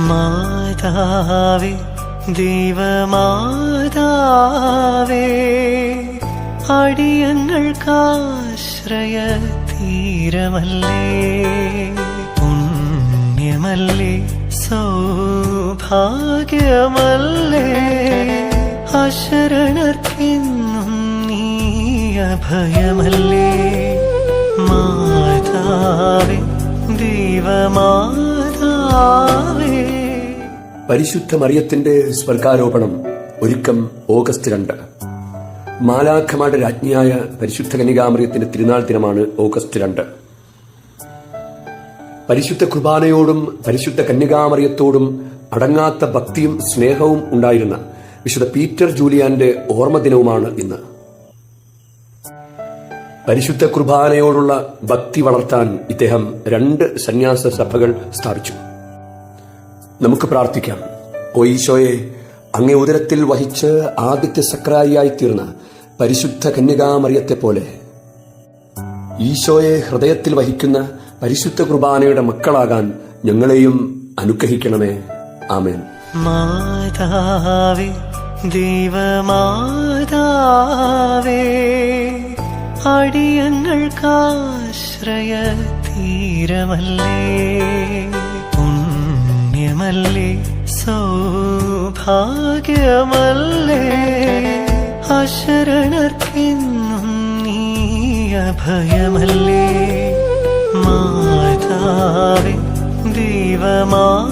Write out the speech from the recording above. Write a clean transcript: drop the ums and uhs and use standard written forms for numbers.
മാതാവേ ദൈവമാതാവേ, അടിയങ്ങൾക്കാശ്രയ തീരമല്ലേ, പുണ്യമല്ലേ, സൗഭാഗ്യമല്ലേ, അശരണർക്കെന്നും നീ അഭയമല്ലേ. മാതാവേ ദൈവമാതാവേ. പരിശുദ്ധ മറിയത്തിന്റെ സ്വർഗാരോപണം. ഒരുക്കം ഓഗസ്റ്റ് 2. മാലാഖമാരുടെ രാജ്ഞിയായ പരിശുദ്ധ കന്യകാമറിയത്തിന്റെ തിരുനാൾ ദിനമാണ് ഓഗസ്റ്റ് 2. പരിശുദ്ധ കുർബാനയോടും പരിശുദ്ധ കന്യകാമറിയത്തോടും അടങ്ങാത്ത ഭക്തിയും സ്നേഹവും ഉണ്ടായിരുന്ന വിശുദ്ധ പീറ്റർ ജൂലിയാന്റെ ഓർമ്മ ദിനവുമാണ് ഇന്ന്. പരിശുദ്ധ കുർബാനയോടുള്ള ഭക്തി വളർത്താൻ ഇദ്ദേഹം 2 സന്യാസ സഭകൾ സ്ഥാപിച്ചു. നമുക്ക് പ്രാർത്ഥിക്കാം. ഓ ഈശോയെ, അങ്ങേ ഉദരത്തിൽ വഹിച്ച് ആദ്യത്തെ സക്രാരിയായി തീർന്ന പരിശുദ്ധ കന്യകാമറിയത്തെ പോലെ ഈശോയെ ഹൃദയത്തിൽ വഹിക്കുന്ന പരിശുദ്ധ കുർബാനയുടെ മക്കളാകാൻ ഞങ്ങളെയും അനുഗ്രഹിക്കണമേ. ആമേൻ. മാതാവേ ദൈവമാതാവേ, അടിയങ്ങൾക്കാശ്രയ തീരമല്ലേ, പുണ്യമല്ലേ, സൗഭാഗ്യമല്ലേ, അശരണർക്കെന്നും നീ അഭയമല്ലേ. മാതാവേ ദൈവമാതാവേ.